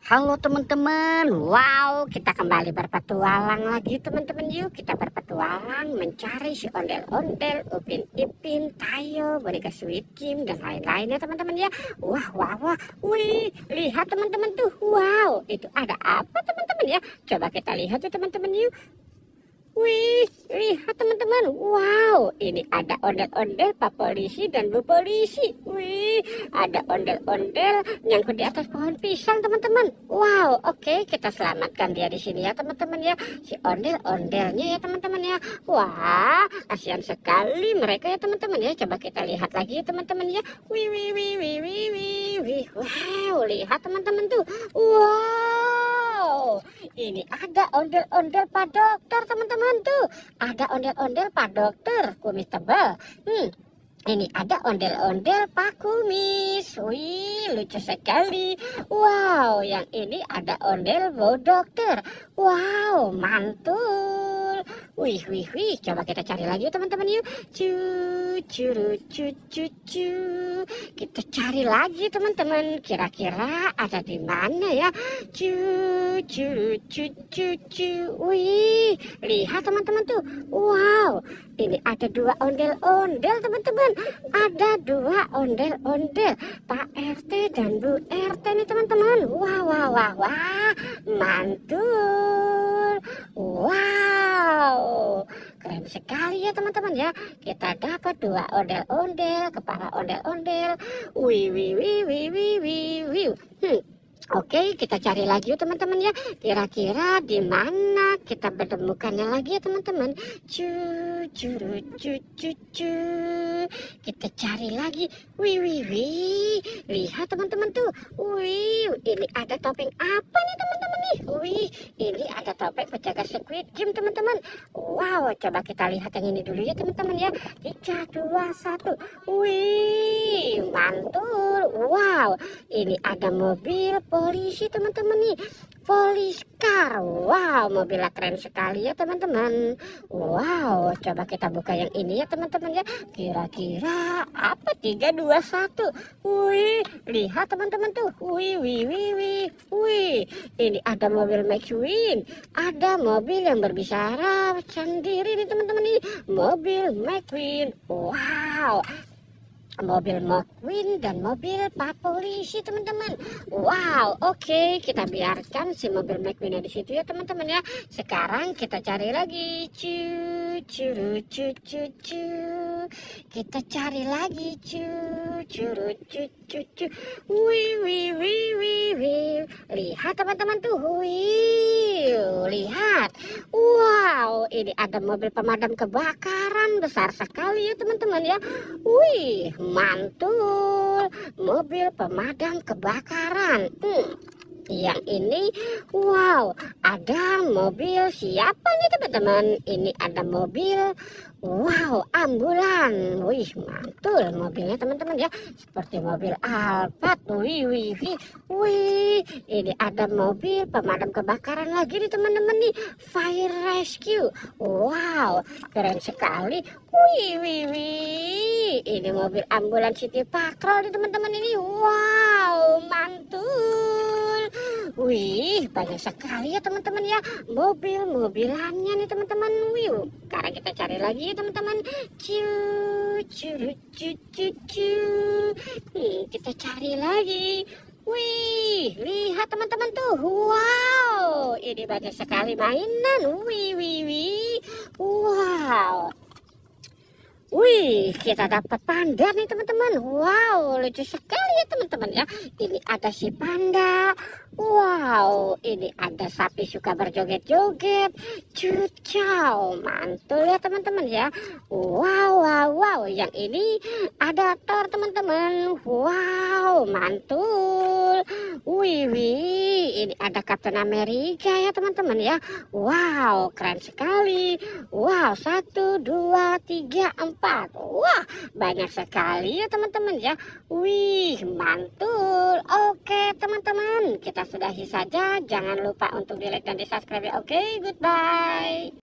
Halo teman-teman, wow kita kembali berpetualang lagi teman-teman. Yuk kita berpetualang mencari si ondel-ondel, Upin Ipin, Tayo, boneka Squid Game dan lain-lainnya teman-teman ya. Wah wah wah, wih lihat teman-teman tuh, wow itu ada apa teman-teman ya. Coba kita lihat ya teman-teman yuk. Wih, lihat teman-teman. Wow, ini ada ondel-ondel Pak Polisi dan Bu Polisi. Wih, ada ondel-ondel nyangkut di atas pohon pisang teman-teman. Wow, oke, kita selamatkan dia di sini ya teman-teman ya. Si ondel-ondelnya ya teman-teman ya. Wah, kasihan sekali mereka ya teman-teman ya. Coba kita lihat lagi ya teman-teman ya. Wih, wih, wih, wih, wih, wih, wih. Wow, lihat teman-teman tuh. Wow, ini ada ondel-ondel Pak Dokter teman-teman tuh. Ada ondel-ondel Pak Dokter kumis tebal. Ini ada ondel-ondel Pak Kumis. Wih, lucu sekali. Wow, yang ini ada ondel Bu Dokter. Wow, mantul. Wih, wih, wih. Coba kita cari lagi teman-teman yuk. Curu, cu, cu, cu. Kita cari lagi teman-teman. Kira-kira ada di mana ya? Curu, cu, cu, cu. Wih, lihat teman-teman tuh. Wow, ini ada dua ondel-ondel teman-teman. Ada dua ondel-ondel Pak RT dan Bu RT nih teman-teman. Wah wah wah wah, mantul. Wow, keren sekali ya teman-teman ya. Kita dapat dua ondel-ondel, kepala ondel-ondel. Wih wih wih wih wih wih wih. Oke, kita cari lagi yuk teman-teman ya. Kira-kira di mana kita menemukannya lagi ya teman-teman. Curu, cu, cu, cu. Kita cari lagi. Wih, wih, wih. Lihat teman-teman tuh. Wih, ini ada topeng apa nih teman-teman nih? Wih, ini ada topeng penjaga Squid Game teman-teman. Wow, coba kita lihat yang ini dulu ya teman-teman ya. 3, 2, 1. Wih, mantul. Wow, ini ada mobil polisi teman-teman nih, police car. Wow, mobilnya keren sekali ya teman-teman. Wow, coba kita buka yang ini ya teman-teman ya. Kira-kira apa? 3, 2, 1. Wih, lihat teman-teman tuh. Wih, wih, wih, wih, wih. Ini ada mobil McQueen, ada mobil yang berbicara sendiri nih teman-teman nih, mobil McQueen. Wow, mobil McQueen dan mobil Pak Polisi teman-teman. Wow, oke, kita biarkan si mobil McQueen di situ ya teman-teman ya. Sekarang kita cari lagi. Curu, cu, cu, cu. Kita cari lagi. Curu, cu, cu, cu. Wih, wih, wih, wih, wih. Lihat teman-teman tuh. Wih, lihat. Wow, ini ada mobil pemadam kebakaran besar sekali ya teman-teman ya. Wih, mantul, mobil pemadam kebakaran. Yang ini, wow, ada mobil siapa nih teman-teman? Ini ada mobil, wow, ambulan. Wih, mantul mobilnya teman-teman ya, seperti mobil Alphard. Wih, wih, wih, wih. Ini ada mobil pemadam kebakaran lagi nih teman-teman nih, fire rescue. Wow, keren sekali. Wih, wih, wih. Ini mobil ambulan City Patrol nih teman-teman ini. Wow, mantul. Wih, banyak sekali ya teman-teman ya mobil-mobilannya nih teman-teman. Wih, sekarang kita cari lagi ya teman-teman. Curu, cu, cu, cu. Kita cari lagi. Wih, lihat teman-teman tuh. Wow, ini banyak sekali mainan. Wih, wih, wih. Wow. Wih, kita dapat panda nih teman-teman. Wow, lucu sekali ya teman-teman ya. Ini ada si panda. Wow, ini ada sapi suka berjoget-joget. Cucau, mantul ya teman-teman ya. Wow, wow, wow. Yang ini ada Thor teman-teman. Wow, mantul. Wih, wih. Ini ada Captain America ya teman-teman ya. Wow, keren sekali. Wow, 1, 2, 3, 4. Wah, banyak sekali ya teman-teman ya. Wih, mantul. Oke teman-teman, kita sudahi saja. Jangan lupa untuk di like dan di subscribe. Oke, goodbye.